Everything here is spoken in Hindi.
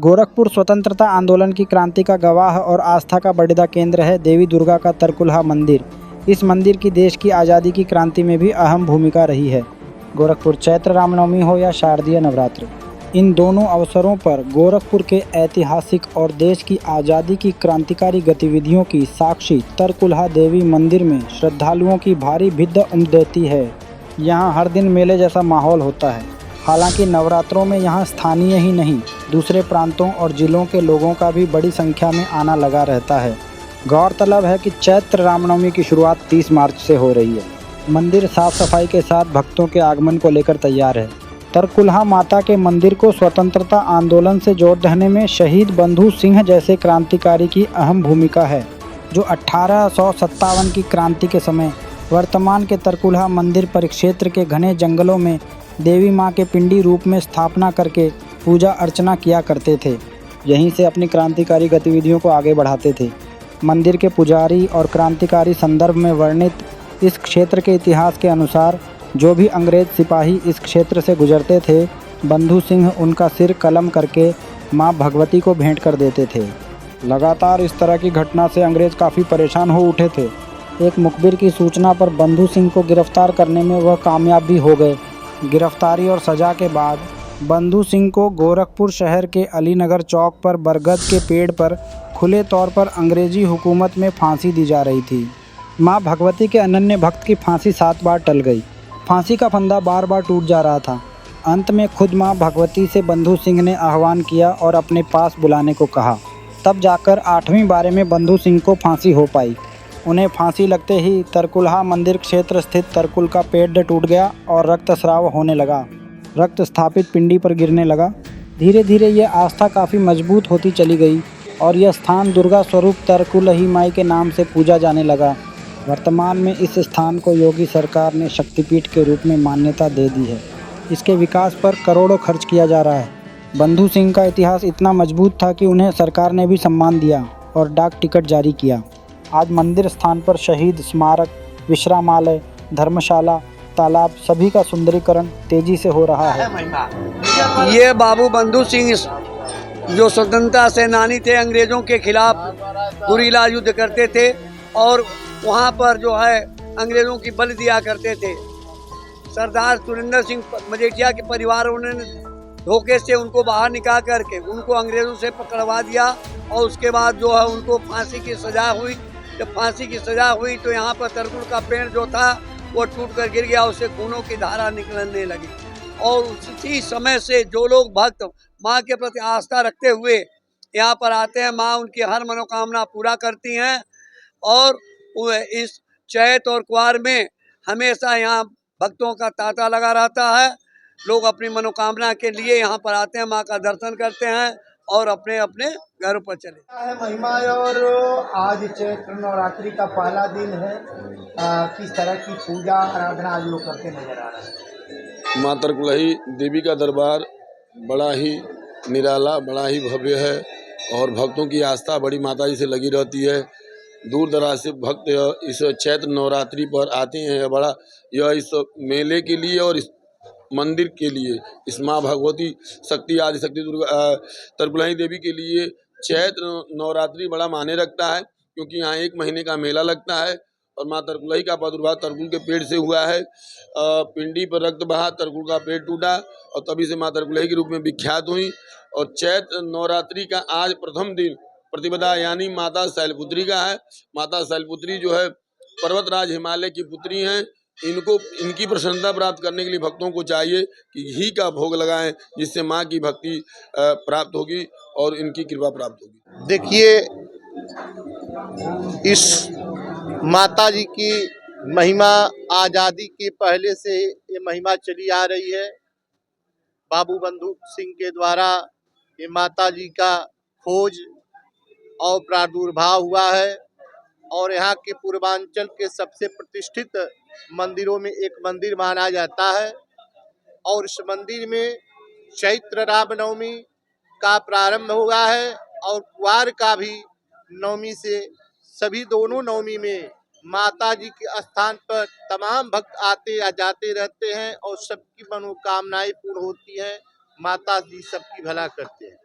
गोरखपुर स्वतंत्रता आंदोलन की क्रांति का गवाह और आस्था का बड़िदा केंद्र है देवी दुर्गा का तरकुलहा मंदिर। इस मंदिर की देश की आज़ादी की क्रांति में भी अहम भूमिका रही है। गोरखपुर चैत्र रामनवमी हो या शारदीय नवरात्र, इन दोनों अवसरों पर गोरखपुर के ऐतिहासिक और देश की आज़ादी की क्रांतिकारी गतिविधियों की साक्षी तरकुलहा देवी मंदिर में श्रद्धालुओं की भारी भीड़ उमड़ती है। यहाँ हर दिन मेले जैसा माहौल होता है। हालांकि नवरात्रों में यहाँ स्थानीय ही नहीं, दूसरे प्रांतों और जिलों के लोगों का भी बड़ी संख्या में आना लगा रहता है। गौरतलब है कि चैत्र रामनवमी की शुरुआत 30 मार्च से हो रही है। मंदिर साफ सफाई के साथ भक्तों के आगमन को लेकर तैयार है। तरकुलहा माता के मंदिर को स्वतंत्रता आंदोलन से जोड़ने में शहीद बंधु सिंह जैसे क्रांतिकारी की अहम भूमिका है, जो 1857 की क्रांति के समय वर्तमान के तरकुलहा मंदिर परिक्षेत्र के घने जंगलों में देवी माँ के पिंडी रूप में स्थापना करके पूजा अर्चना किया करते थे। यहीं से अपनी क्रांतिकारी गतिविधियों को आगे बढ़ाते थे। मंदिर के पुजारी और क्रांतिकारी संदर्भ में वर्णित इस क्षेत्र के इतिहास के अनुसार जो भी अंग्रेज सिपाही इस क्षेत्र से गुजरते थे, बंधु सिंह उनका सिर कलम करके माँ भगवती को भेंट कर देते थे। लगातार इस तरह की घटना से अंग्रेज काफ़ी परेशान हो उठे थे। एक मुखबिर की सूचना पर बंधु सिंह को गिरफ्तार करने में वह कामयाब भी हो गए। गिरफ्तारी और सज़ा के बाद बंधु सिंह को गोरखपुर शहर के अलीनगर चौक पर बरगद के पेड़ पर खुले तौर पर अंग्रेजी हुकूमत में फांसी दी जा रही थी। माँ भगवती के अनन्य भक्त की फांसी 7 बार टल गई। फांसी का फंदा बार बार टूट जा रहा था। अंत में खुद माँ भगवती से बंधु सिंह ने आह्वान किया और अपने पास बुलाने को कहा। तब जाकर 8वीं बारे में बंधु सिंह को फांसी हो पाई। उन्हें फांसी लगते ही तरकुलहा मंदिर क्षेत्र स्थित तरकुल का पेड़ टूट गया और रक्तस्राव होने लगा। रक्त स्थापित पिंडी पर गिरने लगा। धीरे धीरे यह आस्था काफ़ी मजबूत होती चली गई और यह स्थान दुर्गा स्वरूप तरकुलही माई के नाम से पूजा जाने लगा। वर्तमान में इस स्थान को योगी सरकार ने शक्तिपीठ के रूप में मान्यता दे दी है। इसके विकास पर करोड़ों खर्च किया जा रहा है। बंधु सिंह का इतिहास इतना मजबूत था कि उन्हें सरकार ने भी सम्मान दिया और डाक टिकट जारी किया। आज मंदिर स्थान पर शहीद स्मारक, विश्रामालय, धर्मशाला, तालाब सभी का सुंदरीकरण तेजी से हो रहा है। ये बाबू बंधु सिंह जो स्वतंत्रता सेनानी थे, अंग्रेजों के खिलाफ गुरीला युद्ध करते थे और वहाँ पर जो है अंग्रेजों की बलि दिया करते थे। सरदार सुरेंद्र सिंह मजीठिया के परिवार ने धोखे से उनको बाहर निकाल करके उनको अंग्रेजों से पकड़वा दिया और उसके बाद जो है उनको फांसी की सजा हुई। जब फांसी की सजा हुई तो यहाँ पर तरकुल का पेड़ जो था वो टूट कर गिर गया, उससे खूनों की धारा निकलने लगी और उसी समय से जो लोग भक्त माँ के प्रति आस्था रखते हुए यहाँ पर आते हैं, माँ उनकी हर मनोकामना पूरा करती हैं और इस चैत और कुआर में हमेशा यहाँ भक्तों का तांता लगा रहता है। लोग अपनी मनोकामना के लिए यहाँ पर आते हैं, माँ का दर्शन करते हैं और अपने अपने घरों पर चले है महिमा। और आज चैत्र नवरात्रि का पहला दिन है, किस तरह की पूजा आराधना आज लोग करते नजर आ रहे हैं। माँ तरकुलही देवी का दरबार बड़ा ही निराला, बड़ा ही भव्य है और भक्तों की आस्था बड़ी माता जी से लगी रहती है। दूर दराज से भक्त इस चैत्र नवरात्रि पर आते हैं। यह इस मेले के लिए और इस मंदिर के लिए, इस माँ भगवती शक्ति आदि शक्ति दुर्गा तरकुलही देवी के लिए चैत्र नवरात्रि बड़ा मायने रखता है, क्योंकि यहाँ 1 महीने का मेला लगता है और माँ तरकुलही का प्रादुर्भाव तरकुल के पेड़ से हुआ है। पिंडी पर रक्त बहा, तरकुल का पेड़ टूटा और तभी से माँ तरकुलही के रूप में विख्यात हुई। और चैत्र नवरात्रि का आज प्रथम दिन प्रतिपदा यानी माता शैलपुत्री का है। माता शैलपुत्री जो है पर्वतराज हिमालय की पुत्री हैं। इनकी प्रसन्नता प्राप्त करने के लिए भक्तों को चाहिए कि घी का भोग लगाएं, जिससे माँ की भक्ति प्राप्त होगी और इनकी कृपा प्राप्त होगी। देखिए, इस माता जी की महिमा आज़ादी के पहले से ये महिमा चली आ रही है। बाबू बंधु सिंह के द्वारा ये माता जी का खोज और प्रादुर्भाव हुआ है और यहाँ के पूर्वांचल के सबसे प्रतिष्ठित मंदिरों में एक मंदिर माना जाता है। और इस मंदिर में चैत्र रामनवमी का प्रारंभ हुआ है और कुआर का भी नवमी से, सभी दोनों नवमी में माता जी के स्थान पर तमाम भक्त आते या जाते रहते हैं और सबकी मनोकामनाएं पूर्ण होती हैं। माता जी सबकी भला करते हैं।